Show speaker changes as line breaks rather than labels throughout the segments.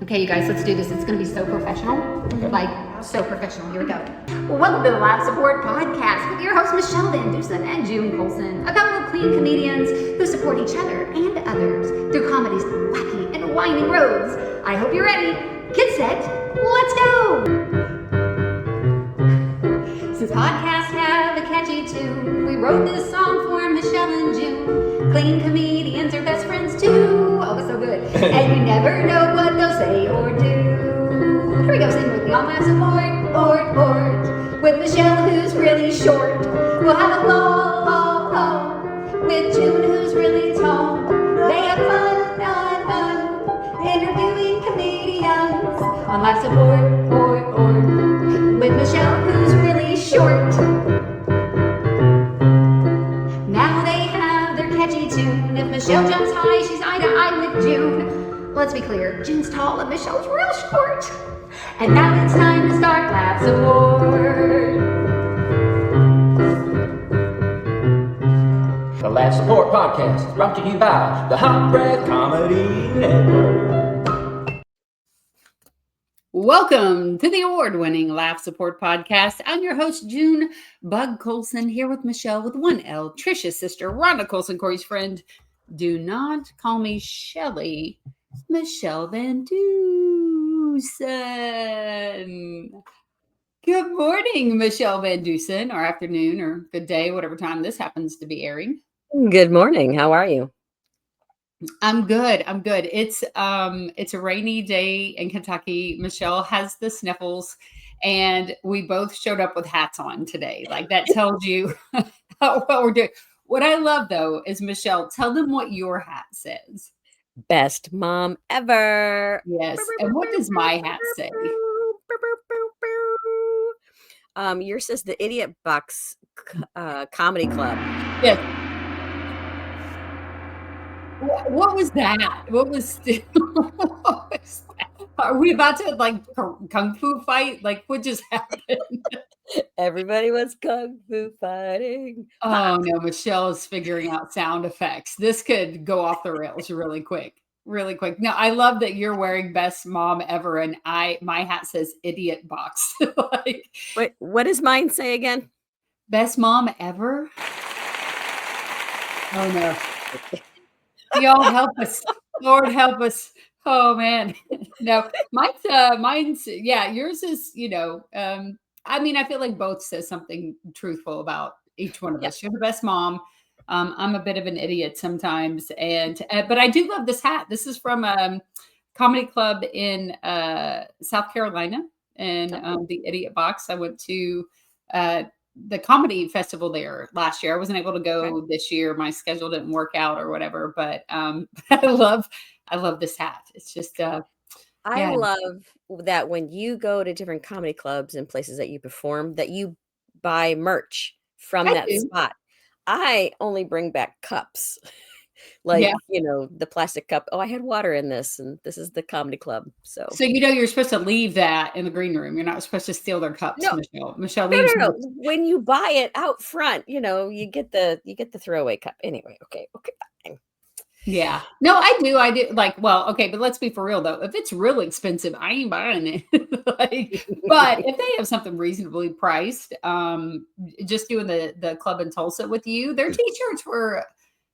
Okay, you guys, let's do this. It's going to be so professional.
Okay.
Like, so professional. Here we go. Welcome to the Live Support Podcast with your hosts, Michele VanDusen and June Colson, a couple of clean comedians who support each other and others through comedy's wacky and winding roads. I hope you're ready. Get set. Let's go. Since podcasts have a catchy tune, we wrote this song for Michele and June. Clean comedians are best friends too. Oh, it's so good. And you never know what they'll say or do. Here we go, sing with me on Live Support, with Michele, who's really short. We'll have a ball, with June, who's really tall. They have fun, interviewing comedians on Live Support, with Michele, who's really short. Now they have their catchy tune. If Michele jumps high, she's eye to eye with June. Let's be clear, June's tall and Michelle's real short. And now it's time to start Live Support.
The Live Support Podcast is brought to you by the Hot Breath Comedy Network.
Welcome to the award-winning Laugh Support Podcast. I'm your host, June Bug Colson, here with Michele with one L, Trisha's sister, Rhonda Colson, Corey's friend. Do not call me Shelly, Michele VanDusen. Good morning, Michele VanDusen, or afternoon, or good day, whatever time this happens to be airing.
Good morning. How are you?
I'm good. It's a rainy day in Kentucky. Michele has the sniffles, and we both showed up with hats on today. Like that tells you what we're doing. What I love though is, Michele, tell them what your hat says.
Best mom ever.
Yes. And what does my hat say?
Yours says the Idiot Box Comedy Club.
Yes. What was that? What was that? Are we about to like kung fu fight? Like what just happened?
Everybody was kung fu fighting.
Oh no, Michele is figuring out sound effects. This could go off the rails really quick. Now, I love that you're wearing best mom ever, and my hat says idiot box. Like,
Wait, what does mine say again?
Best mom ever. Oh no. Y'all help us. Lord help us. Oh man. No, mine's yeah, yours is, I mean, I feel like both says something truthful about each one of us. You're the best mom. I'm a bit of an idiot sometimes, but I do love this hat. This is from a comedy club in South Carolina, and the Idiot Box. I went to the comedy festival there last year. I wasn't able to go this year. My schedule didn't work out or whatever, but I love this hat. It's just
I love that when you go to different comedy clubs and places that you perform, that you buy merch from that spot. I only bring back cups. Like, the plastic cup. Oh, I had water in this, and this is the comedy club. So
you're supposed to leave that in the green room. You're not supposed to steal their cups,
No.
Michele. Michele leaves.
No. When you buy it out front, you get the throwaway cup. Anyway, okay, fine.
Yeah. No, I do. Like, well, okay, but let's be for real though. If it's real expensive, I ain't buying it. But if they have something reasonably priced, just doing the club in Tulsa with you, their t-shirts were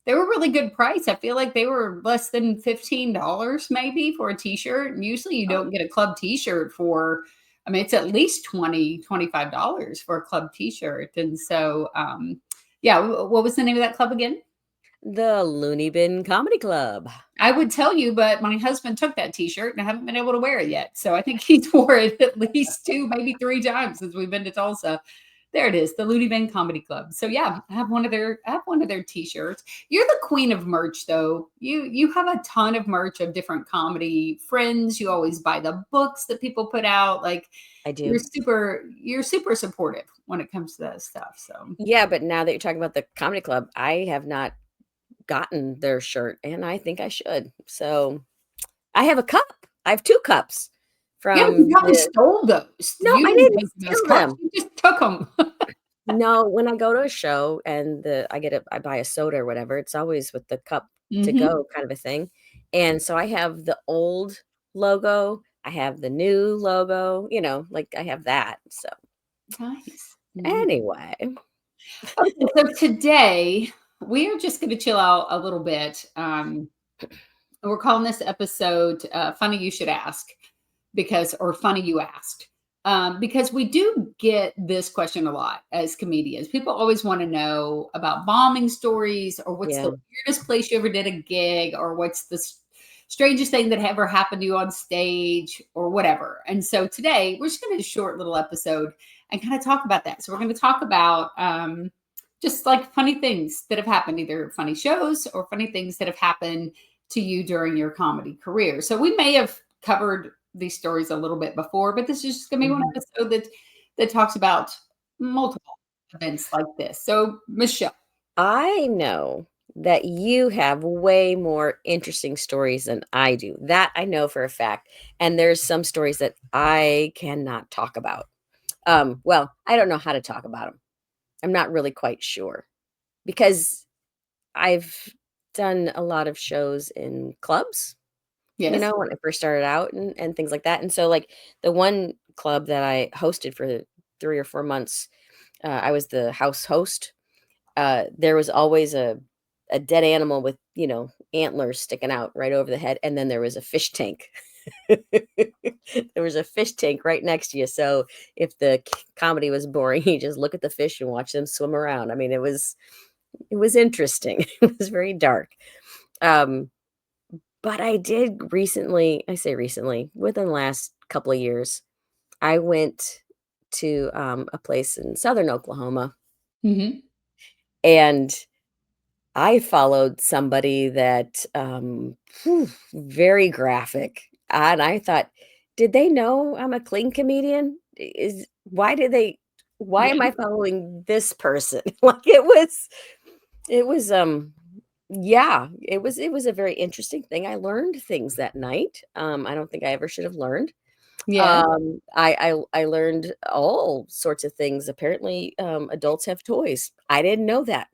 really good price. I feel like they were less than $15 maybe for a t-shirt. And usually you don't get a club t-shirt for, I mean, it's at least $20, $25 for a club t-shirt. And so, what was the name of that club again?
The Looney Bin Comedy Club.
I would tell you, but my husband took that t-shirt and I haven't been able to wear it yet. So I think he's wore it at least 2, maybe 3 times since we've been to Tulsa. There it is, the Looney Bin Comedy Club. So yeah, I have one of their t-shirts. You're the queen of merch though. You have a ton of merch of different comedy friends. You always buy the books that people put out. Like
I do.
You're super supportive when it comes to that stuff. So
yeah, but now that you're talking about the comedy club, I have not gotten their shirt, and I think I should. So I have a cup. I have 2 cups.
You probably stole those.
No, I didn't steal them.
You just took them.
No, when I go to a show and I buy a soda or whatever, it's always with the cup to go kind of a thing. And so I have the old logo. I have the new logo, like I have that. So
Nice.
anyway.
Okay, so today we are just going to chill out a little bit. We're calling this episode Funny You Should Ask or Funny You Asked. Because we do get this question a lot as comedians. People always want to know about bombing stories, or what's the weirdest place you ever did a gig, or what's the strangest thing that ever happened to you on stage, or whatever. And so today we're just going to do a short little episode and kind of talk about that. So we're going to talk about just like funny things that have happened, either funny shows or funny things that have happened to you during your comedy career. So we may have covered these stories a little bit before, but this is just going to be one episode that talks about multiple events like this. So, Michele,
I know that you have way more interesting stories than I do. That I know for a fact. And there's some stories that I cannot talk about. Well, I don't know how to talk about them. I'm not really quite sure, because I've done a lot of shows in clubs, when I first started out, and things like that. And so, like, the one club that I hosted for 3 or 4 months, I was the house host. There was always a dead animal with, antlers sticking out right over the head, and then there was a fish tank. There was a fish tank right next to you, so if the comedy was boring, you just look at the fish and watch them swim around. I mean, it was interesting. It was very dark. But I did recently, I say recently, within the last couple of years, I went to a place in southern Oklahoma, and I followed somebody that very graphic. And I thought, did they know I'm a clean comedian? Why am I following this person? Like, it was a very interesting thing. I learned things that night. I don't think I ever should have learned. I learned all sorts of things. Apparently, adults have toys. I didn't know that.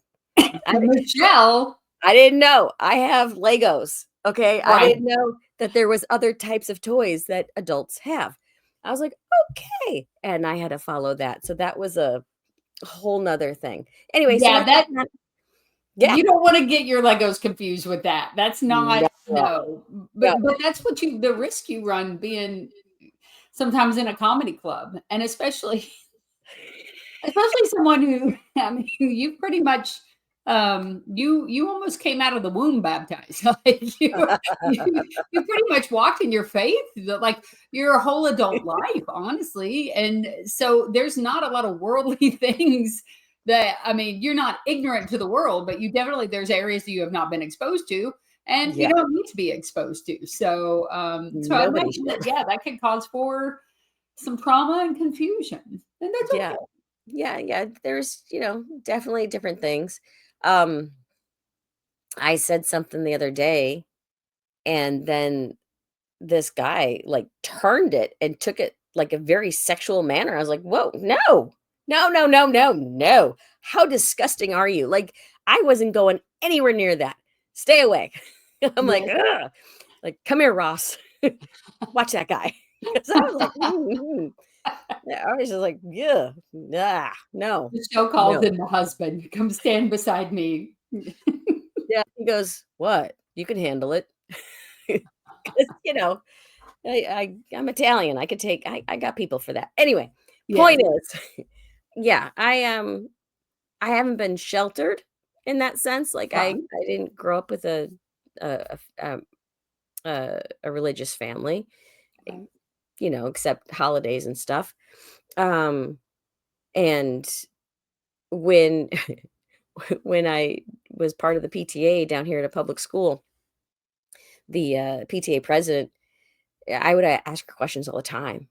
Michele,
I didn't know. I have Legos. Okay. I
right?
didn't know that there was other types of toys that adults have. I was like, okay. And I had to follow that. So that was a whole nother thing. Anyway, so
Yeah, that
yeah.
you don't want to get your Legos confused with that. That's not no.
No.
But that's what the risk you run being sometimes in a comedy club, and especially someone who, I mean, you pretty much you almost came out of the womb baptized. Like you pretty much walked in your faith, like your whole adult life, honestly. And so there's not a lot of worldly things that, I mean, you're not ignorant to the world, but there's areas that you have not been exposed to, and you don't need to be exposed to. So so I
Nobody
imagine
should.
that could cause for some trauma and confusion. And that's okay.
Yeah. There's, definitely different things. I said something the other day, and then this guy like turned it and took it like a very sexual manner. I was like, whoa, no, no, no, no, no, no. How disgusting are you? Like, I wasn't going anywhere near that. Stay away. I'm like, ugh. Like, come here, Ross. Watch that guy. Because I was like, Yeah, I was just like, yeah, nah, no.
The show calls him the husband. Come stand beside me.
Yeah, he goes, "What? You can handle it." 'Cause, I'm Italian. I got people for that. Anyway,
Yes.
point is, yeah, I haven't been sheltered in that sense. Like, I
Fine.
I didn't grow up with a a religious family,
Right.
except holidays and stuff. Um, and when when I was part of the PTA down here at a public school, the PTA president, I would ask her questions all the time,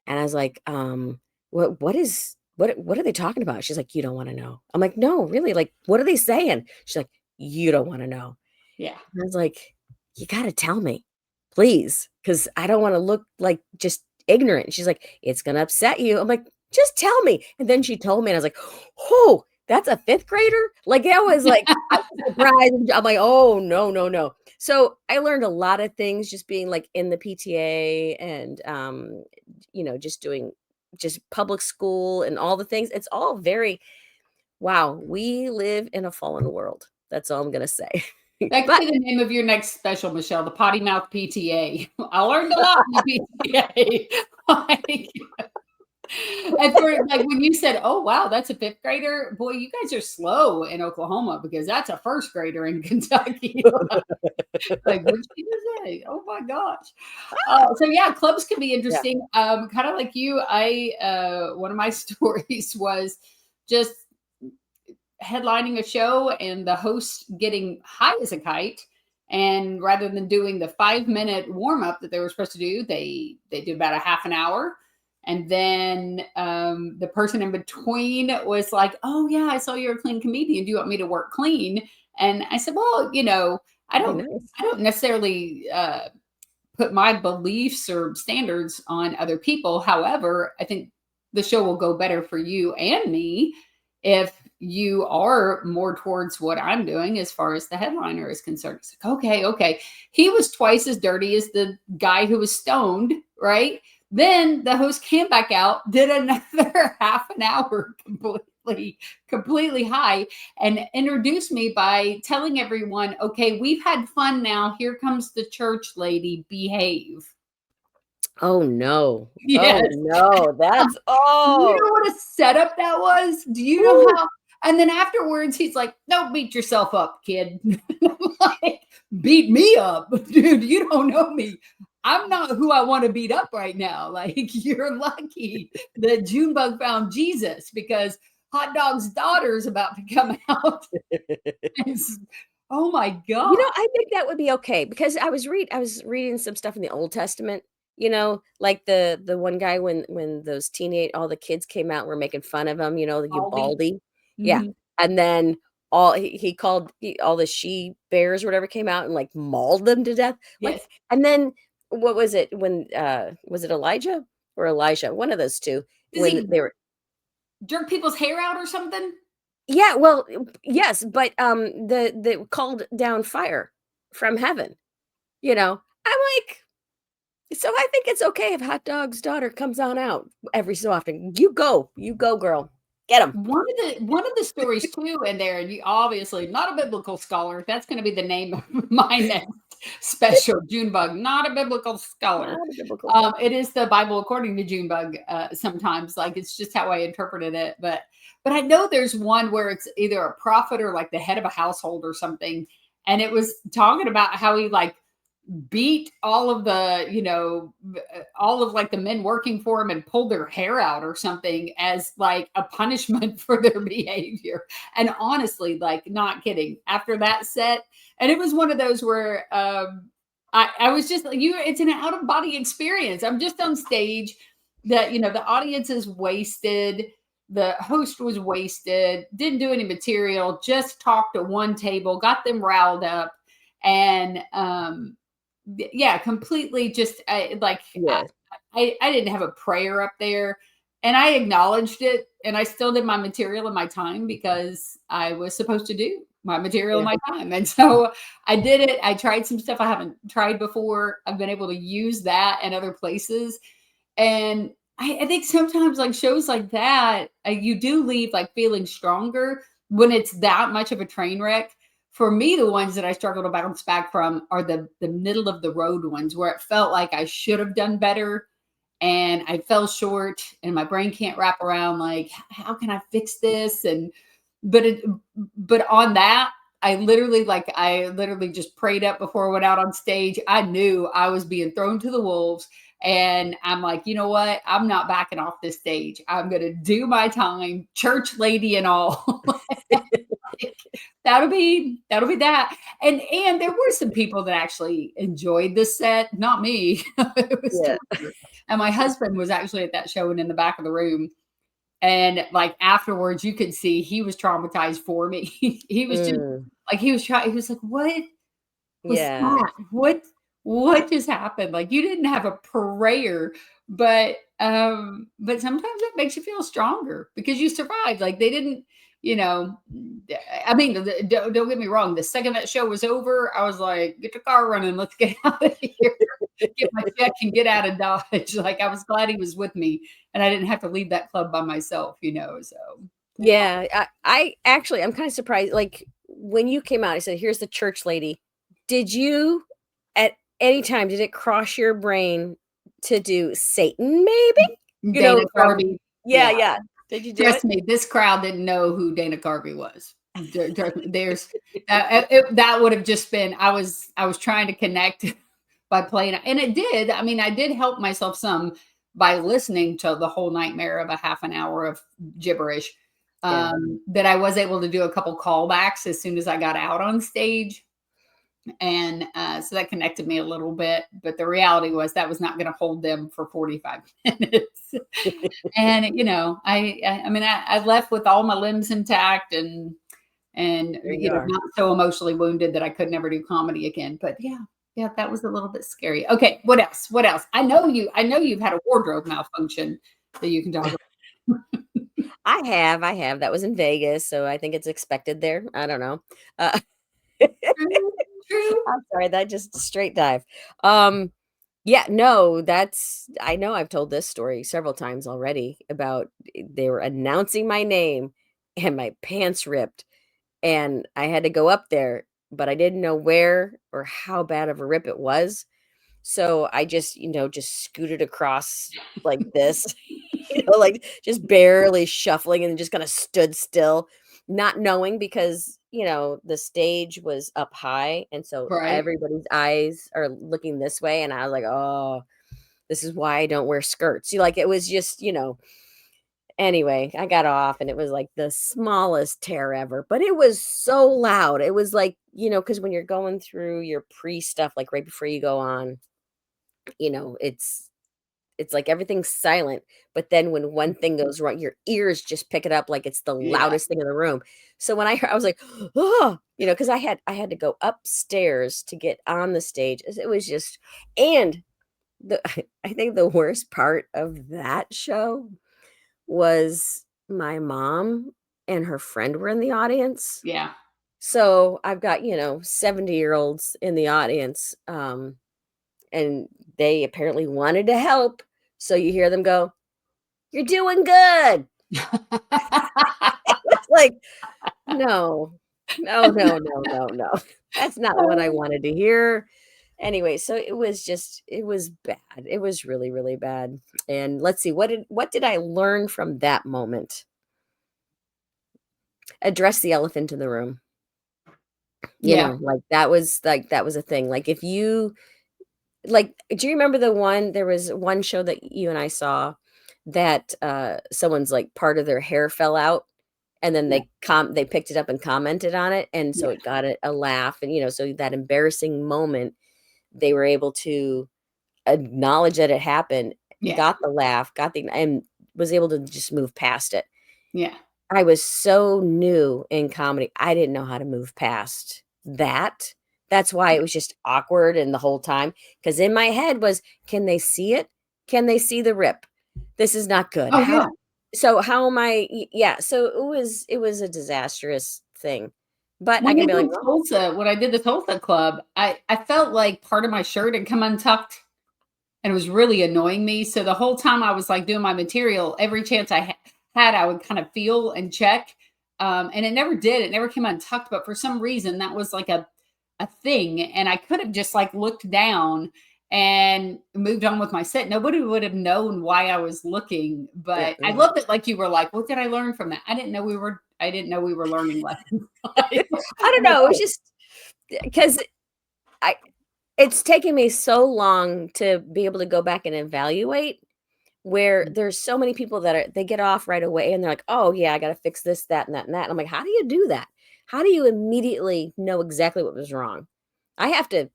and I was like, what are they talking about?" She's like, "You don't want to know." I'm like, "No, really? Like, what are they saying?" She's like, "You don't want to know."
Yeah.
And I was like, "You got to tell me, please, because I don't want to look like just ignorant." And she's like, "It's gonna upset you." I'm like, "Just tell me." And then she told me, and I was like, "Oh." That's a 5th grader? Like, that was like, I was surprised. I'm like, "Oh, no, no, no." So, I learned a lot of things just being, like, in the PTA and, just doing just public school and all the things. It's all very wow, we live in a fallen world. That's all I'm gonna say.
That could
But
be the name of your next special, Michelle, the Potty Mouth PTA. I learned a lot in the PTA. Like, and for like when you said, "Oh wow, that's a 5th grader," boy, you guys are slow in Oklahoma because that's a 1st grader in Kentucky. Like, what'd she just say? Oh my gosh. So yeah, clubs can be
yeah.
interesting. Kind of like you, I one of my stories was just headlining a show and the host getting high as a kite. And rather than doing the 5-minute warm up that they were supposed to do, they did about a half an hour. And then the person in between was like, "Oh yeah, I saw you're a clean comedian. Do you want me to work clean?" And I said, "Well, I
That'd be
don't,
nice.
I don't necessarily put my beliefs or standards on other people. However, I think the show will go better for you and me if you are more towards what I'm doing as far as the headliner is concerned." It's like, okay, okay. He was twice as dirty as the guy who was stoned, right? Then the host came back out, did another half an hour completely high, and introduced me by telling everyone, "Okay, we've had fun now. Here comes the church lady. Behave."
Oh, no. Oh,
Yes.
no. That's
You know
oh.
what a setup that was? Do you know
Woo.
how? And then afterwards, he's like, "Don't beat yourself up, kid." I'm like, "Beat me up, dude. You don't know me. I'm not who I want to beat up right now. Like, you're lucky that Junebug found Jesus because Hot Dog's daughter is about to come out." It's- oh my God.
I think that would be okay because I was reading some stuff in the Old Testament, like the one guy when those teenage all the kids came out and were making fun of him, the
Aldi.
Ubaldi. Yeah.
Mhm.
And then he called all the she bears or whatever came out and like mauled them to death. Like,
Yes.
and then what was it when was it Elijah or Elijah? One of those two
Does
when
he
they were
jerk people's hair out or something?
yeah, well, yes, but the called down fire from heaven. I'm like, so I think it's okay if Hot Dog's daughter comes on out every so often. You go, girl, get him.
One of the stories too in there, and you obviously not a biblical scholar. That's going to be the name of my next special, Junebug. Not a biblical scholar.
Not a biblical.
It is the Bible according to Junebug. Sometimes, like it's just how I interpreted it. But I know there's one where it's either a prophet or like the head of a household or something, and it was talking about how he like beat all of the all of like the men working for him and pulled their hair out or something as like a punishment for their behavior. And honestly, like not kidding, after that set, and it was one of those where I was just like, it's an out of body experience. I'm just on stage, that the audience is wasted, the host was wasted, didn't do any material, just talked to one table, got them riled up, and yeah, completely just
Yeah,
I didn't have a prayer up there, and I acknowledged it, and I still did my material in my time because I was supposed to do my material in
yeah,
my time. And so I did it. I tried some stuff I haven't tried before. I've been able to use that in other places. And I think sometimes like shows like that, you do leave like feeling stronger when it's that much of a train wreck. For me, the ones that I struggle to bounce back from are the middle of the road ones where it felt like I should have done better and I fell short and my brain can't wrap around like how can I fix this? And but it but on that, I literally just prayed up before I went out on stage. I knew I was being thrown to the wolves. And I'm like, you know what? I'm not backing off this stage. I'm gonna do my time, church lady and all. That'll be that. And there were some people that actually enjoyed this set, not me. It was
yeah.
torture. And my husband was actually at that show and in the back of the room. And like afterwards, you could see he was traumatized for me. He was just
Mm,
like he was trying. He was like, "What was
yeah,
that? What just happened? Like you didn't have a prayer, but sometimes that makes you feel stronger because you survived. Like they didn't." you know, I mean, don't get me wrong. The second that show was over, I was like, get the car running. Let's get out of here. Get my check and get out of Dodge. Like, I was glad he was with me and I didn't have to leave that club by myself, so.
Yeah, I actually, I'm kind of surprised. Like when you came out, I said, "Here's the church lady." Did you, at any time, did it cross your brain to do Satan? Maybe
Dana
from
Carvey.
yeah,
Yeah.
yeah. Did you do
Trust
it?
me, this crowd didn't know who Dana Carvey was. There's that would have just been I was trying to connect by playing, and it did. I mean, I did help myself some by listening to the whole nightmare of a half an hour of gibberish.
Yeah.
That I was able to do a couple callbacks as soon as I got out on stage. And so that connected me a little bit. But the reality was that was not going to hold them for 45 minutes. And, I mean, I left with all my limbs intact and,
There you are.
not so emotionally wounded that I could never do comedy again. But yeah, that was a little bit scary. Okay. What else? What else? I know you've had a wardrobe malfunction that you can talk about.
I have. That was in Vegas, so I think it's expected there. I don't know.
True, true.
I'm sorry, that just straight dive. Yeah, no, I know I've told this story several times already about they were announcing my name and my pants ripped and I had to go up there, but I didn't know where or how bad of a rip it was. So I just, just scooted across like this, like just barely shuffling and just kind of stood still, not knowing because, the stage was up high. And so
Right.
everybody's eyes are looking this way. And I was like, oh, this is why I don't wear skirts. Like it was just, anyway, I got off and it was like the smallest tear ever, but it was so loud. It was like, because when you're going through your pre stuff, like right before you go on, it's like everything's silent, but then when one thing goes wrong, your ears just pick it up like it's the
Yeah.
loudest thing in the room. So when I heard, I was like, oh, because I had to go upstairs to get on the stage. It was just, and I think the worst part of that show was my mom and her friend were in the audience.
Yeah.
So I've got 70-year-olds in the audience, and they apparently wanted to help. So you hear them go, "You're doing good." It's like, no, no, no, no, no, no. That's not what I wanted to hear. Anyway, so it was bad. It was really, really bad. And let's see, what did I learn from that moment? Address the elephant in the room.
Yeah.
That was a thing. Like if you like, do you remember there was one show that you and I saw that someone's like part of their hair fell out and then
Yeah.
they picked it up and commented on it and so
Yeah.
it got a laugh and so that embarrassing moment they were able to acknowledge that it happened,
Yeah.
got the laugh, and was able to just move past it.
Yeah.
I was so new in comedy. I didn't know how to move past that. That's why it was just awkward and the whole time. Because in my head was, can they see it? Can they see the rip? This is not good.
Oh, yeah.
So how am I? Yeah. So it was a disastrous thing. But I
When
can
I
be like,
did Tulsa, when I did the Tulsa club, I felt like part of my shirt had come untucked and it was really annoying me. So the whole time I was like doing my material, every chance I had, I would kind of feel and check. And it never did. It never came untucked. But for some reason, that was like a thing. And I could have just like looked down and moved on with my set. Nobody would have known why I was looking. But I
mm-mm.
loved it. Like you were like, what did I learn from that? I didn't know we were learning lessons.
I don't know. It was just because I it's taken me so long to be able to go back and evaluate where there's so many people that they get off right away and they're like, "Oh yeah, I got to fix this, that, and that, and that." And I'm like, "How do you do that? How do you immediately know exactly what was wrong?" I have to,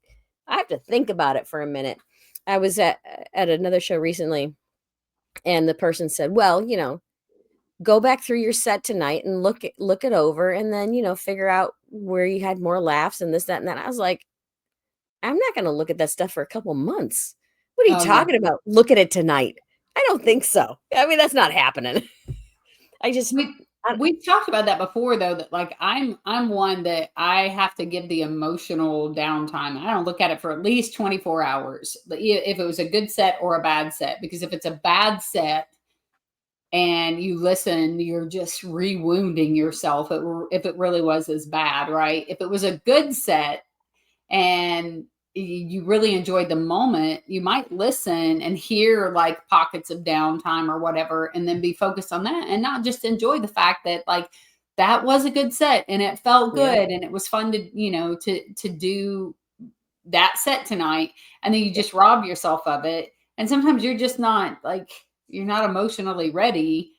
I have to think about it for a minute. I was at another show recently, and the person said, "Well, go back through your set tonight and look it over, and then figure out where you had more laughs and this, that, and that." I was like, I'm not going to look at that stuff for a couple months. What are you
Oh yeah.
talking about? Look at it tonight. I don't think so. I mean, that's not happening. I just,
We we've talked about that before though, that like I'm one that I have to give the emotional downtime. I don't look at it for at least 24 hours. If it was a good set or a bad set, because if it's a bad set and you listen, you're just re-wounding yourself if it really was as bad, right? If it was a good set and you really enjoyed the moment, you might listen and hear like pockets of downtime or whatever, and then be focused on that and not just enjoy the fact that like that was a good set and it felt
Yeah.
good and it was fun to, to do that set tonight. And then you just rob yourself of it. And sometimes you're just not like, you're not emotionally ready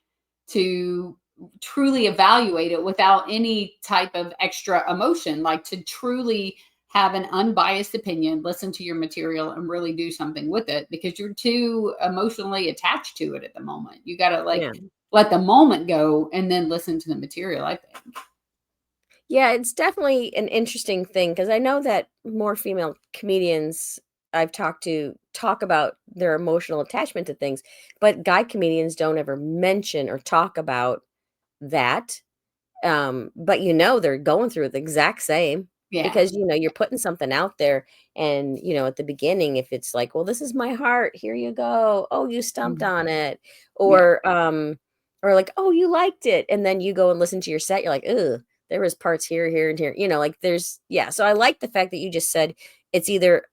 to truly evaluate it without any type of extra emotion, like to truly have an unbiased opinion, listen to your material and really do something with it, because you're too emotionally attached to it at the moment. You got to like
Yeah.
let the moment go and then listen to the material, I think.
Yeah, it's definitely an interesting thing because I know that more female comedians I've talked to talk about their emotional attachment to things, but guy comedians don't ever mention or talk about that. But they're going through the exact same
Yeah.
because you're putting something out there, and at the beginning, if it's like, well, this is my heart, here you go. Oh, you stumped
Mhm.
on it,
Yeah.
or like, oh, you liked it, and then you go and listen to your set, you're like, ugh, there was parts here, here, and here. Like yeah. So I like the fact that you just said it's either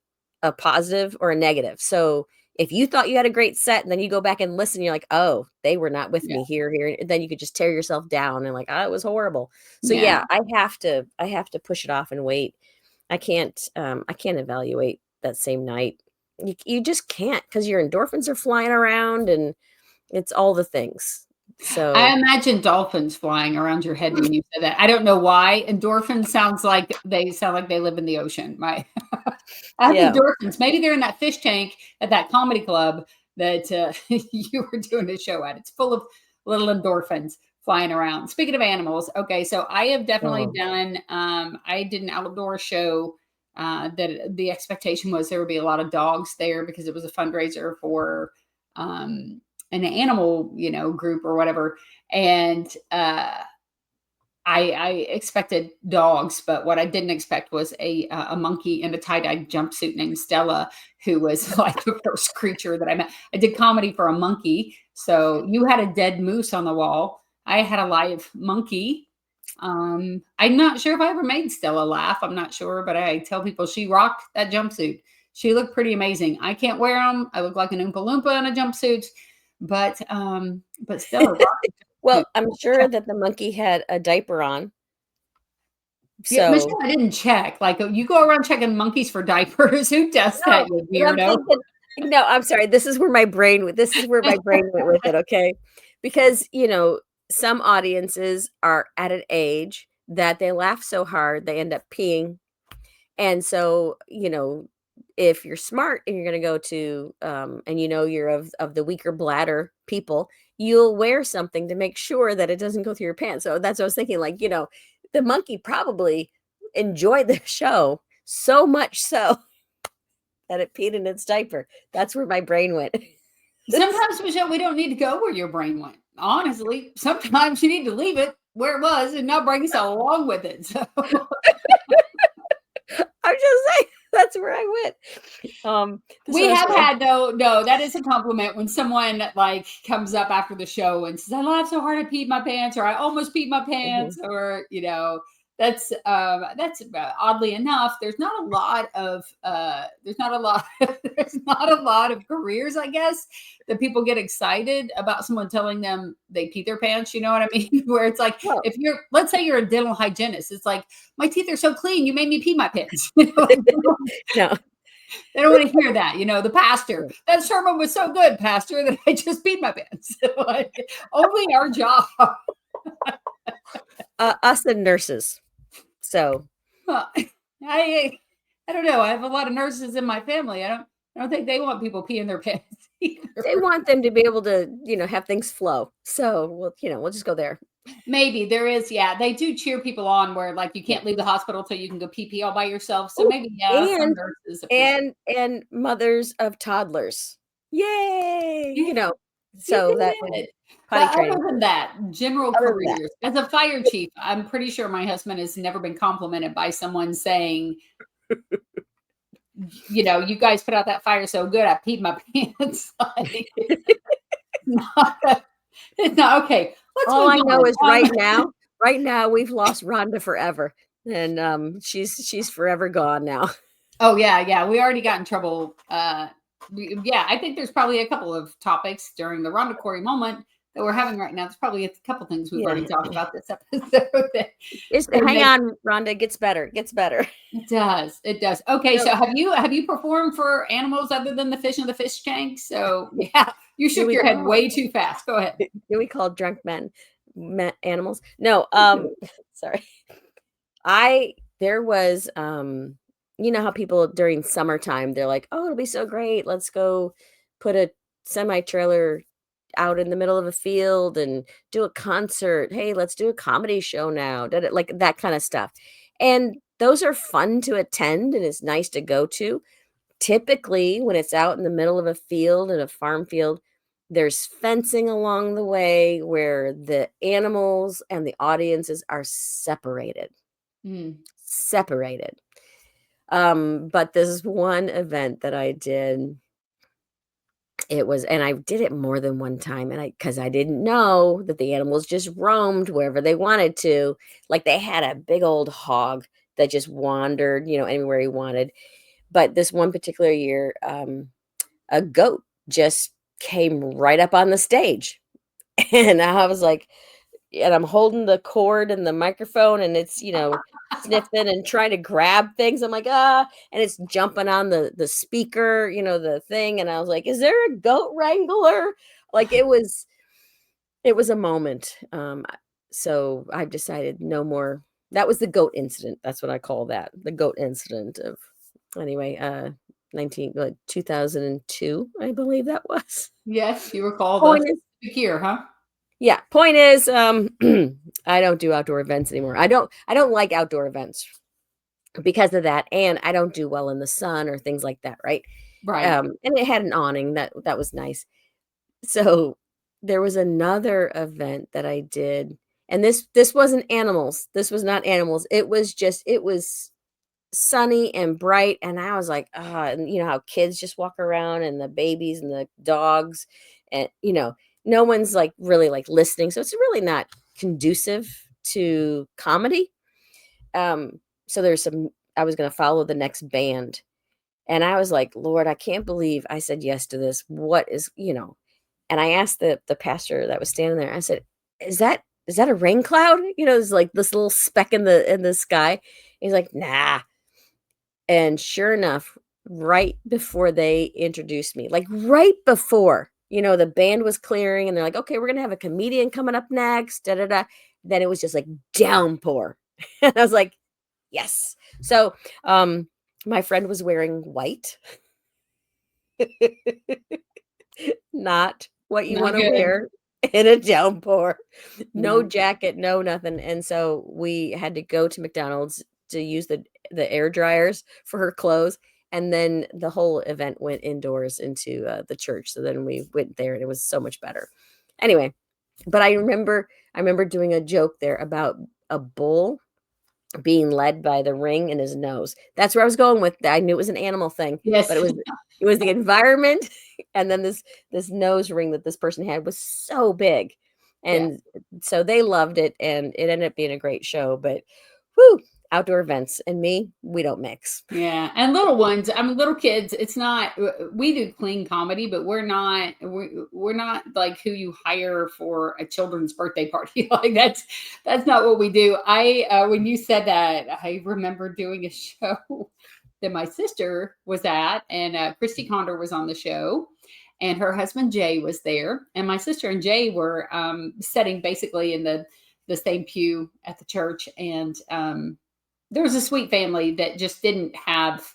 a positive or a negative. So if you thought you had a great set and then you go back and listen, you're like, oh, they were not with
Yeah.
me here, and then you could just tear yourself down and like, oh, it was horrible. So
Yeah.
yeah, I have to push it off and wait. I can't evaluate that same night. You just can't, because your endorphins are flying around and it's all the things.
I
So
imagine dolphins flying around your head when you said that. I don't know why. Endorphins sound like they live in the ocean. I have
yeah.
endorphins. Maybe they're in that fish tank at that comedy club that you were doing a show at. It's full of little endorphins flying around. Speaking of animals, okay, so I have definitely
Oh.
done. I did an outdoor show that the expectation was there would be a lot of dogs there because it was a fundraiser for um, an animal, group or whatever. And I expected dogs, but what I didn't expect was a monkey in a tie-dye jumpsuit named Stella, who was like the first creature that I met. I did comedy for a monkey, so you had a dead moose on the wall. I had a live monkey. I'm not sure if I ever made Stella laugh. I'm not sure, but I tell people she rocked that jumpsuit. She looked pretty amazing. I can't wear them. I look like an Oompa Loompa in a jumpsuit, but Stella rocked the jumpsuit.
Well, I'm sure that the monkey had a diaper on.
Yeah,
So
Michelle, I didn't check. Like, you go around checking monkeys for diapers. Who does
no,
that, you
but I'm
weirdo?
thinking, no, I'm sorry. This is where my brain went with it, okay? Because, some audiences are at an age that they laugh so hard they end up peeing. And so, if you're smart and you're going to go to, and you're of the weaker bladder people, you'll wear something to make sure that it doesn't go through your pants. So that's what I was thinking. Like, the monkey probably enjoyed the show so much so that it peed in its diaper. That's where my brain went.
Sometimes, Michelle, we don't need to go where your brain went. Honestly, sometimes you need to leave it where it was and not bring us along with it. So
I'm just saying that's where I went.
we
So
have
sorry.
had no, that is a compliment when someone like comes up after the show and says, I laughed so hard I peed my pants, or I almost peed my
Mhm.
pants, or that's oddly enough, there's not a lot of there's not a lot of careers, I guess, that people get excited about someone telling them they pee their pants. You know what I mean? Where it's like,
Well,
if you're, let's say you're a dental hygienist, it's like, my teeth are so clean, you made me pee my pants. Like,
no.
they don't want to hear that. The pastor,
Yeah.
that sermon was so good, pastor, that I just peed my pants. Like, only our job.
Us and nurses. So
I I don't know. I have a lot of nurses in my family. I don't think they want people peeing their pants
they
either.
want them to be able to, have things flow. So we'll just go there.
Maybe there is, yeah. They do cheer people on where like you
Yeah.
can't leave the hospital till you can go pee pee all by yourself. So
Oh,
maybe some
and
nurses appreciate.
and mothers of toddlers. Yay!
Yeah.
So that
You
was
did.
potty
But
training.
other than that, general
Other than that.
careers. As a fire chief, I'm pretty sure my husband has never been complimented by someone saying, you guys put out that fire so good, I peed my pants. Like, not, it's not okay. Let's
All
move
I know is
on.
right now we've lost Rhonda forever. And she's forever gone now.
Oh yeah. We already got in trouble. Yeah, I think there's probably a couple of topics during the Rhonda Corey moment that we're having right now. There's probably a couple things we've
Yeah.
already talked about this episode.
Hang on, Rhonda, it gets better. It gets better.
It does. It does. Okay, so have you performed for animals other than the fish in the fish tank? So yeah, you shook your head way too fast. Go ahead.
Do we call drunk men animals? No. Sorry. There was you know how people during summertime they're like, oh, it'll be so great. Let's go put a semi trailer out in the middle of a field and do a concert. Hey, let's do a comedy show now. Like that kind of stuff. And those are fun to attend and it's nice to go to. Typically, when it's out in the middle of a field, in a farm field, there's fencing along the way where the animals and the audiences are separated.
Mm.
Separated. But this one event that I did, and I did it more than one time, because I didn't know that the animals just roamed wherever they wanted to. Like they had a big old hog that just wandered, anywhere he wanted. But this one particular year, a goat just came right up on the stage. And I was like, and I'm holding the cord and the microphone and it's, sniffing and trying to grab things. I'm like, and it's jumping on the speaker, the thing. And I was like, is there a goat wrangler? Like it was a moment. So I've decided no more. That was the goat incident. That's what I call that. The goat incident of anyway, 2002, I believe that was.
Yes, you recall
Point
the
is,
here, huh?
yeah. Point is, I don't do outdoor events anymore. I don't like outdoor events because of that, and I don't do well in the sun or things like that, right?
Right.
And it had an awning that was nice. So there was another event that I did, and this wasn't animals. This was not animals. It was sunny and bright, and I was like, and you know how kids just walk around and the babies and the dogs, and no one's like really like listening, so it's really not conducive to comedy. So I was going to follow the next band, and I was like, Lord, I can't believe I said yes to this. What is, and I asked the pastor that was standing there, I said, is that a rain cloud? It's like this little speck in the sky. He's like, nah. And sure enough, right before they introduced me, like right before, the band was clearing and they're like, okay, we're going to have a comedian coming up next, da, da, da. Then it was just like downpour. And I was like, yes. So, my friend was wearing white. Not what you want to wear in a downpour. No jacket, no nothing. And so we had to go to McDonald's to use the air dryers for her clothes. And then the whole event went indoors into the church. So then we went there and it was so much better. Anyway, but I remember doing a joke there about a bull being led by the ring in his nose. That's where I was going with that. I knew it was an animal thing,
Yes.
but it was the environment. And then this nose ring that this person had was so big. And so they loved it and it ended up being a great show, but outdoor events and me, we don't mix.
Yeah. And little ones, I mean, little kids, it's not, we do clean comedy, but we're not like who you hire for a children's birthday party. Like that's not what we do. When you said that, I remember doing a show that my sister was at, and Christy Condor was on the show, and her husband Jay was there, and my sister and Jay were sitting basically in the same pew at the church, and there was a sweet family that just didn't have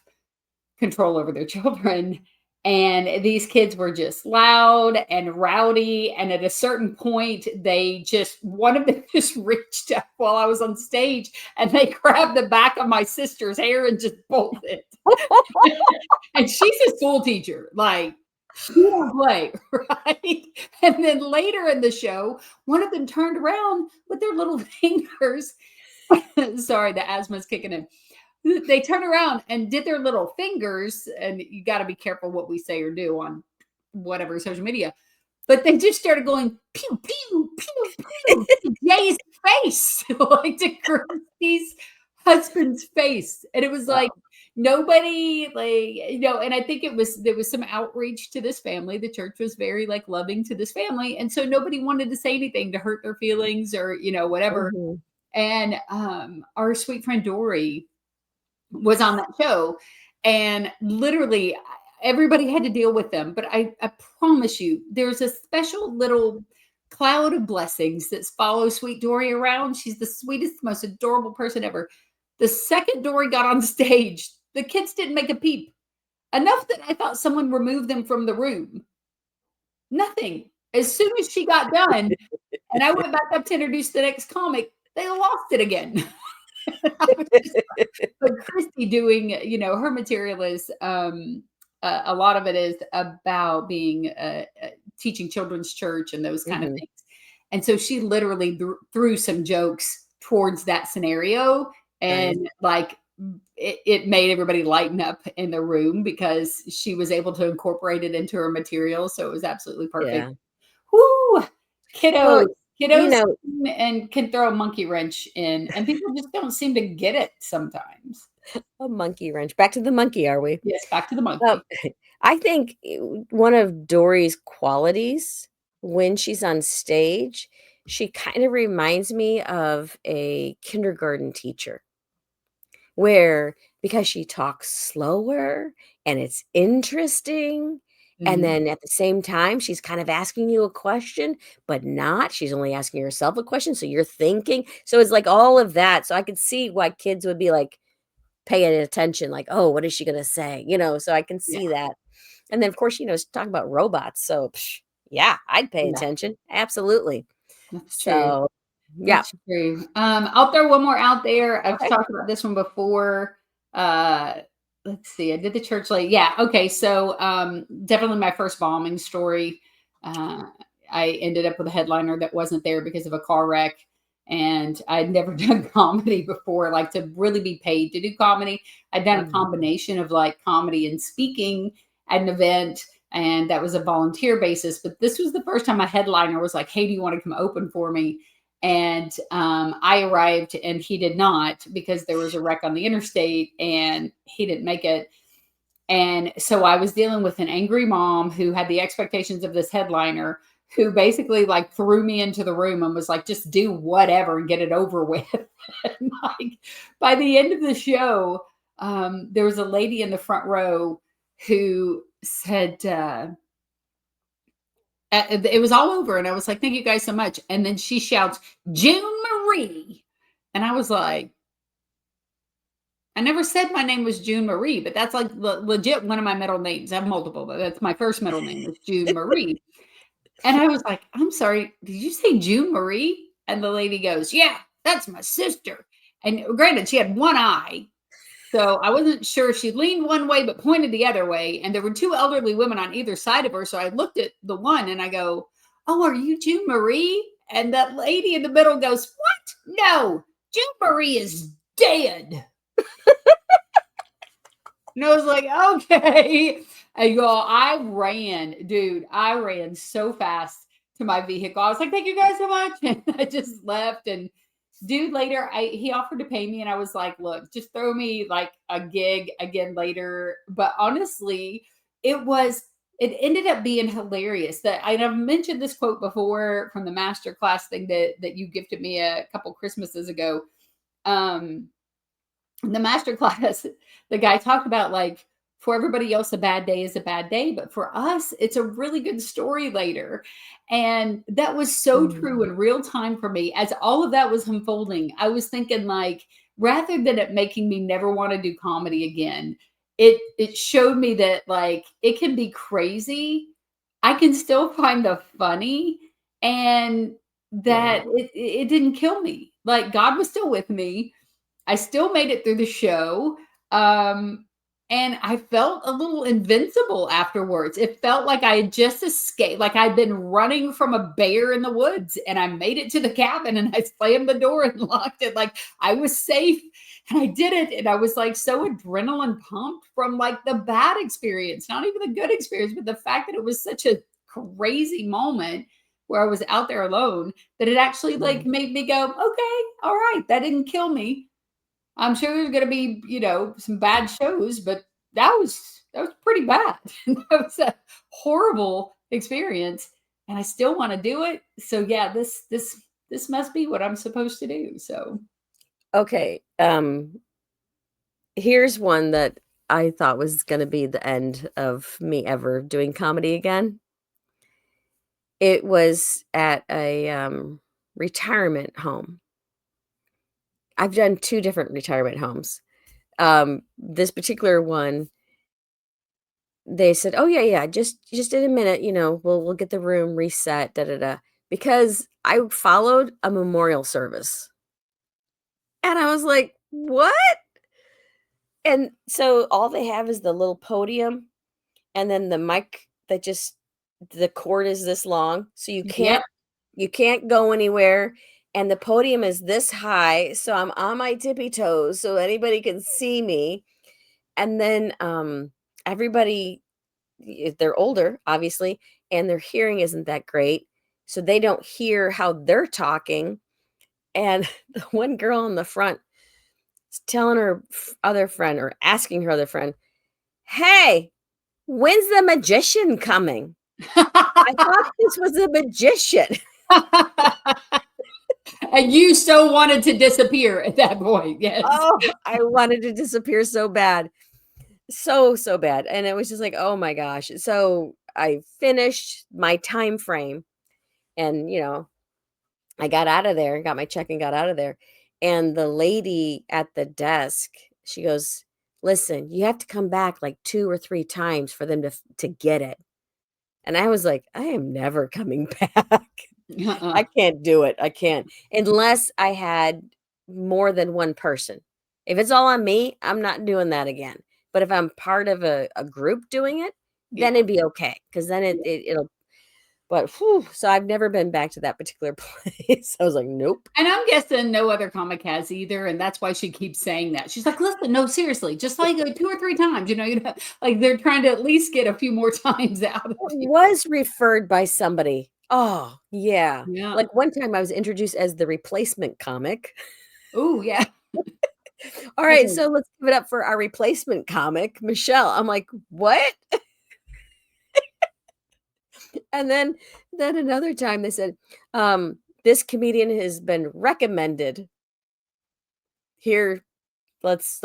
control over their children. And these kids were just loud and rowdy. And at a certain point, one of them just reached up while I was on stage and they grabbed the back of my sister's hair and just pulled it. And she's a school teacher. Like, You don't play, right? And then later in the show, one of them turned around with their little fingers. Sorry, the asthma's kicking in. They turned around and did their little fingers, and you got to be careful what we say or do on whatever social media. But they just started going pew pew pew pew to Jay's face, like to Christy's husband's face, and it was like
Wow.
nobody, like, and I think there was some outreach to this family. The church was very like loving to this family, and so nobody wanted to say anything to hurt their feelings or whatever.
Mhm.
And our sweet friend Dory was on that show, and literally everybody had to deal with them. But I promise you, there's a special little cloud of blessings that follow Sweet Dory around. She's the sweetest, most adorable person ever. The second Dory got on stage, the kids didn't make a peep. Enough that I thought someone removed them from the room. Nothing. As soon as she got done, and I went back up to introduce the next comic, they lost it again. I was just but Christy doing, her material is a lot of it is about being teaching children's church and those kind of
Mhm.
things. And so she literally threw some jokes towards that scenario,
Nice.
and like it made everybody lighten up in the room because she was able to incorporate it into her material. So it was absolutely perfect.
Yeah.
Woo!
Well,
Kiddos,
you
kiddos
know,
and can throw a monkey wrench in, and people just don't seem to get it sometimes.
a monkey wrench. Back to the monkey, are we?
Yes, back to the
Um,
monkey.
I think one of Dory's qualities when she's on stage, she kind of reminds me of a kindergarten teacher where because she talks slower and it's interesting, and
Mhm.
then at the same time, she's kind of asking you a question, but not. She's only asking herself a question, so you're thinking. So it's like all of that. So I could see why kids would be like paying attention, like, "Oh, what is she gonna say?" So I can
Yeah,
see that. And then, of course, she's talking about robots, so, yeah, I'd pay
yeah,
attention, absolutely.
that's true.
So, yeah,
That's true. I'll throw one more out there. I've
okay.
talked about this one before. Uh, let's see. I did the church late. Yeah. Okay. So, definitely my first bombing story. Uh, I ended up with a headliner that wasn't there because of a car wreck, and I'd never done comedy before, like to really be paid to do comedy. I'd done a
Mhm,
combination of like comedy and speaking at an event, and that was a volunteer basis. But this was the first time a headliner was like, "Hey, do you want to come open for me?" And I arrived and he did not because there was a wreck on the interstate and he didn't make it. And so I was dealing with an angry mom who had the expectations of this headliner who basically like threw me into the room and was like, just do whatever and get it over with. And like by the end of the show, there was a lady in the front row who said, it was all over, and I was like, "Thank you guys so much." And then she shouts, "June Marie," and I was like, "I never said my name was June Marie, but that's like legit one of my middle names. I have multiple, but that's my first middle name is June Marie." And I was like, "I'm sorry, did you say June Marie?" And the lady goes, "Yeah, that's my sister." And granted, she had one eye, so I wasn't sure. She leaned one way but pointed the other way, and there were two elderly women on either side of her. So I looked at the one and I go, "Oh, are you June Marie?" And that lady in the middle goes, "What? No, June Marie is dead." And I was like, "Okay." And you I ran, dude. I ran so fast to my vehicle. I was like, "Thank you guys so much." And I just left. And dude later he offered to pay me, and I was like, look, just throw me like a gig again later. But honestly, it ended up being hilarious. That I've mentioned this quote before from the master class thing that you gifted me a couple Christmases ago. um the master class, the guy talked about like for everybody else, a bad day is a bad day, but for us, it's a really good story later. And that was so true
mm,
in real time for me. As all of that was unfolding, I was thinking like, rather than it making me never want to do comedy again, it showed me that like it can be crazy. I can still find the funny, and
yeah,
that it didn't kill me. Like God was still with me. I still made it through the show. Um, And I felt a little invincible afterwards. It felt like I had just escaped, like I'd been running from a bear in the woods and I made it to the cabin and I slammed the door and locked it. Like I was safe and I did it. And I was like so adrenaline pumped from like the bad experience, not even the good experience, but the fact that it was such a crazy moment where I was out there alone that it actually like made me go, okay, all right, that didn't kill me. I'm sure there's going to be, some bad shows, but that was pretty bad. That was a horrible experience, and I still want to do it. So yeah, this must be what I'm supposed to do. So
Okay. Here's one that I thought was going to be the end of me ever doing comedy again. It was at a retirement home. I've done 2 different retirement homes. This particular one, they said, "Oh, yeah, just in a minute, we'll get the room reset, da, da, da," because I followed a memorial service. And I was like, "What?" And so all they have is the little podium and then the mic that just the cord is this long, so
yep.
you can't go anywhere, and the podium is this high, so I'm on my tippy toes so anybody can see me. And then everybody, they're older, obviously, and their hearing isn't that great, so they don't hear how they're talking. And the one girl in the front is telling her other friend or asking her other friend, "Hey, when's the magician coming? I thought this was a magician."
And you so wanted to disappear at that point. Yes.
Oh, I wanted to disappear so bad. So bad. And it was just like, oh my gosh. So I finished my time frame and, I got out of there, got my check and got out of there. And the lady at the desk, she goes, "Listen, you have to come back like 2 or 3 times for them to get it." And I was like, "I am never coming back.
Uh-uh.
I can't do it. I can't. Unless I had more than one person. If it's all on me, I'm not doing that again. But if I'm part of a group doing it, then
Yeah.
it'd be okay. Because then it'll, but whew, so I've never been back to that particular place. I was like, nope.
And I'm guessing no other comic has either, and that's why she keeps saying that. She's like, "Listen, no, seriously, just like 2 or 3 times, like they're trying to at least get a few more times out of
It
you."
was referred by somebody. Oh, yeah.
Yeah.
Like one time I was introduced as the replacement comic.
Oh, yeah.
All right, so let's give it up for our replacement comic, Michelle. I'm like, what? And then another time they said, this comedian has been recommended. Here, let's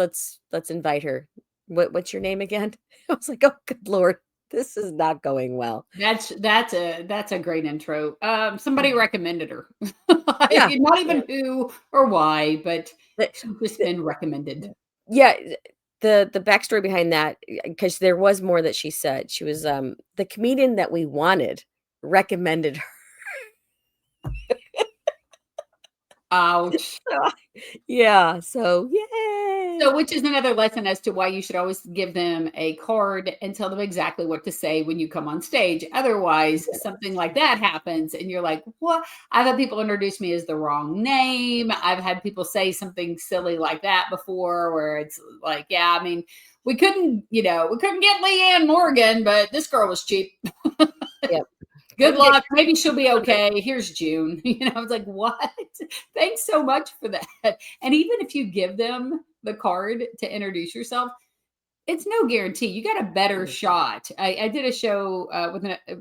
invite her. What's your name again? I was like, oh good Lord, this is not going well.
That's a great intro. Somebody recommended her.
Yeah.
Not even who or why, but
The-
she's just been recommended.
yeah, the backstory behind that, because there was more that she said. She was the comedian that we wanted recommended her.
Ouch.
Yeah, so yay.
So, which is another lesson as to why you should always give them a card and tell them exactly what to say when you come on stage. Otherwise, something like that happens and you're like, what? I've had people introduce me as the wrong name. I've had people say something silly like that before where it's like, yeah, I mean, we couldn't get Leanne Morgan, but this girl was cheap.
Yep.
Good luck. Maybe she'll be okay. Here's June. I was like, what? Thanks so much for that. And even if you give them the card to introduce yourself, it's no guarantee. You got a better shot. I did a show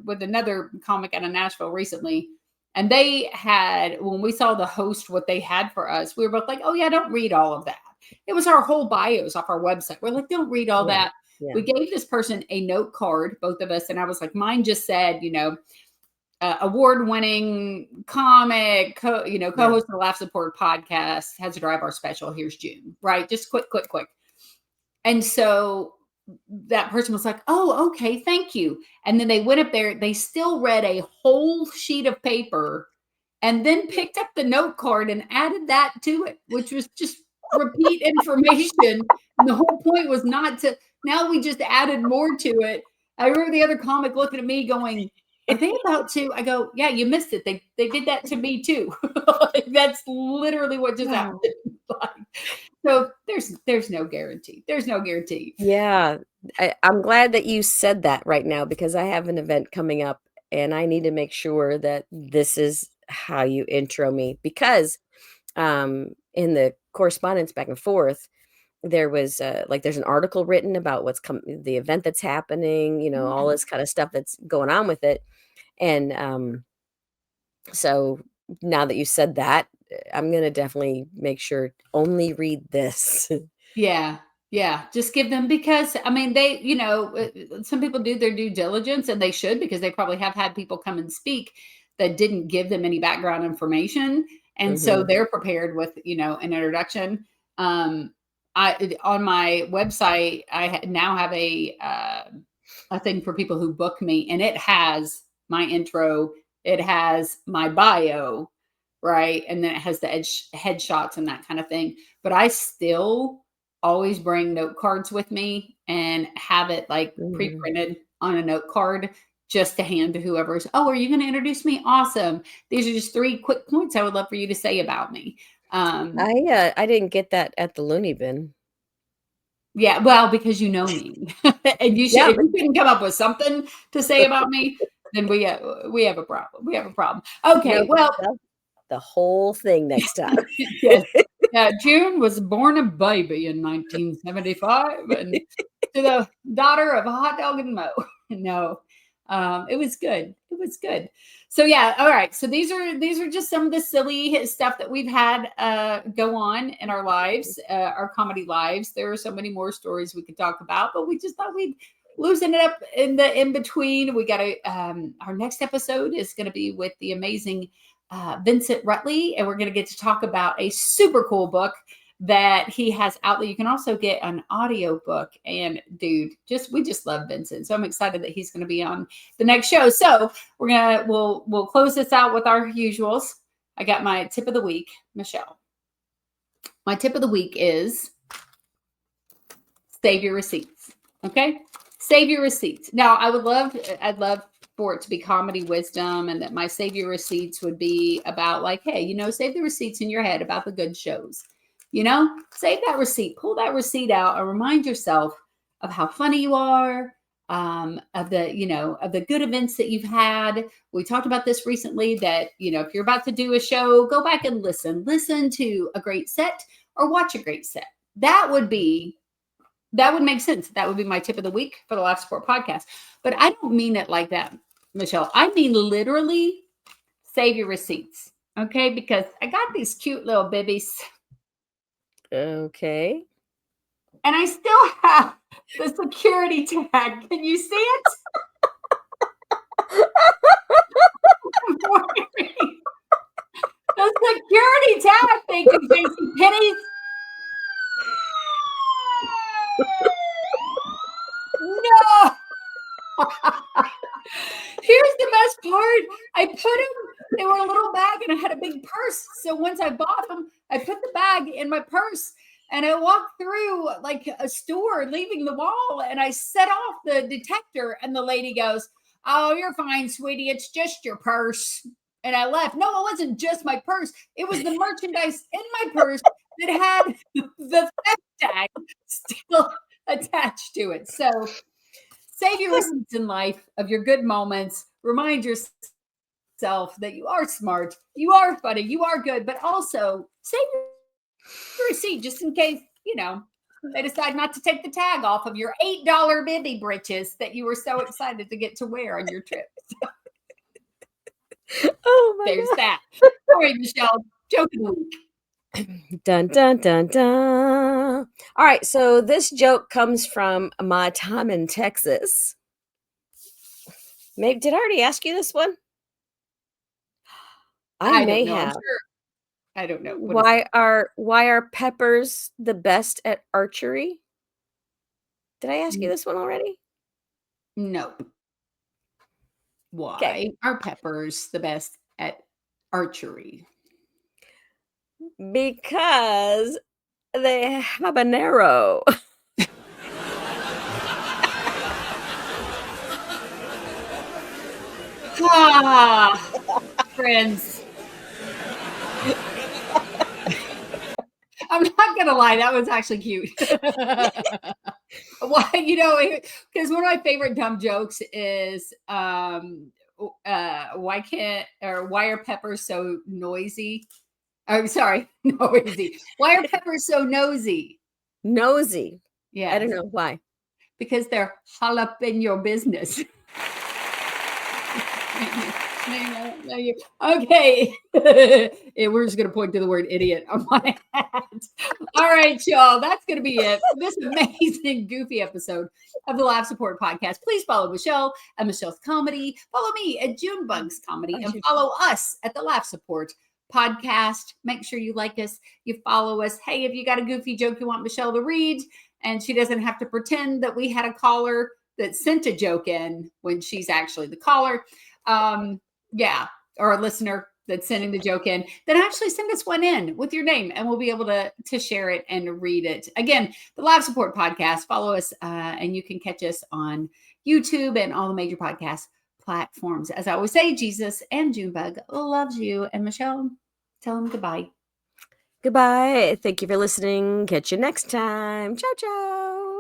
with another comic out of Nashville recently, and they had, when we saw the host, what they had for us, we were both like, oh yeah, don't read all of that. It was our whole bios off our website. We're like, don't read all that.
Yeah.
We gave this person a note card, both of us, and I was like, mine just said, award-winning comic, co-host of the Laugh Support podcast, has a drive our special. Here's June, right? Just quick. And so that person was like, oh, okay, thank you. And then they went up there, they still read a whole sheet of paper and then picked up the note card and added that to it, which was just repeat information. And the whole point was not to, Now we just added more to it. I remember the other comic looking at me going, are they about to? I go, yeah, you missed it. They did that to me too. Like, that's literally what just happened. Like, so there's no guarantee. There's no guarantee.
Yeah. I'm glad that you said that right now because I have an event coming up and I need to make sure that this is how you intro me because in the correspondence back and forth, there was like there's an article written about the event that's happening, all this kind of stuff that's going on with it. And so now that you said that, I'm gonna definitely make sure only read this.
Yeah. Yeah. Just give them, because I mean, some people do their due diligence, and they should, because they probably have had people come and speak that didn't give them any background information. And so they're prepared with, an introduction. On my website, now have a thing for people who book me, and it has my intro, it has my bio, right? And then it has the headshots and that kind of thing. But I still always bring note cards with me and have it like pre-printed on a note card just to hand to whoever's, oh, are you going to introduce me? Awesome. These are just 3 quick points I would love for you to say about me.
I didn't get that at the loony bin.
Yeah, well, because you know me. And if you couldn't come up with something to say about me, then we have a problem. We have a problem. Okay, well,
the whole thing next time.
Yes. Yeah, June was born a baby in 1975, and to the daughter of a hot dog and Mo. No, it was good. It was good. So yeah, all right. So these are just some of the silly stuff that we've had go on in our lives, our comedy lives. There are so many more stories we could talk about, but we just thought we'd loosen it up in between. We got our next episode is going to be with the amazing Vincent Rutley, and we're going to get to talk about a super cool book that he has out there. You can also get an audio book, and dude, we just love Vincent, so I'm excited that he's going to be on the next show. So we'll close this out with our usuals. I got my tip of the week, Michelle. My tip of the week is save your receipts. Okay, save your receipts. Now, I'd love for it to be comedy wisdom, and that my save your receipts would be about like, hey, save the receipts in your head about the good shows. Save that receipt, pull that receipt out, and remind yourself of how funny you are, of the good events that you've had. We talked about this recently, that if you're about to do a show, go back and listen to a great set or watch a great set. That would make sense. That would be my tip of the week for the Laugh Support Podcast. But I don't mean it like that, Michelle. I mean literally save your receipts. Okay? Because I got these cute little babies.
Okay.
And I still have the security tag. Can you see it? The security tag. Thank you, Jason Pennies. No. Here's the best part. I put them, they were a little bag, and I had a big purse. So once I bought them, I put the bag in my purse, and I walked through like a store leaving the wall, and I set off the detector, and the lady goes, oh, you're fine, sweetie. It's just your purse. And I left. No, it wasn't just my purse. It was the merchandise in my purse that had the theft tag still attached to it. So save your receipts in life of your good moments. Remind yourself that you are smart, you are funny, you are good, but also save your receipt just in case, they decide not to take the tag off of your $8 bibby britches that you were so excited to get to wear on your trip.
Oh my
There's
God.
that. All right, Michelle, joke of the week.
Dun, dun, dun, dun. All right, so this joke comes from my time in Texas. Maybe did I already ask you this one? I may
don't know.
have.
I'm sure. I don't know.
Why are peppers the best at archery? Did I ask you this one already?
No. Why are peppers the best at archery?
Because they habanero.
Ah, friends. I'm not gonna lie, that was actually cute. Why, because one of my favorite dumb jokes is why are peppers so noisy? Oh, sorry, noisy. Why are peppers so nosy?
Nosy.
Yeah,
I don't know why.
because they're all up in your business. Okay. We're just going to point to the word idiot on my hat. All right, y'all. That's going to be it for this amazing, goofy episode of the Laugh Support Podcast. Please follow Michelle at Michelle's Comedy. Follow me at June Bugs Comedy. And follow us at the Laugh Support Podcast. Make sure you like us. You follow us. Hey, if you got a goofy joke you want Michelle to read, and she doesn't have to pretend that we had a caller that sent a joke in when she's actually the caller. Or a listener that's sending the joke in, then actually send us one in with your name and we'll be able to share it and read it. Again, the Laugh Support Podcast. Follow us and you can catch us on YouTube and all the major podcast platforms. As I always say, Jesus and Junebug loves you. And Michelle, tell them goodbye.
Goodbye. Thank you for listening. Catch you next time. Ciao, ciao.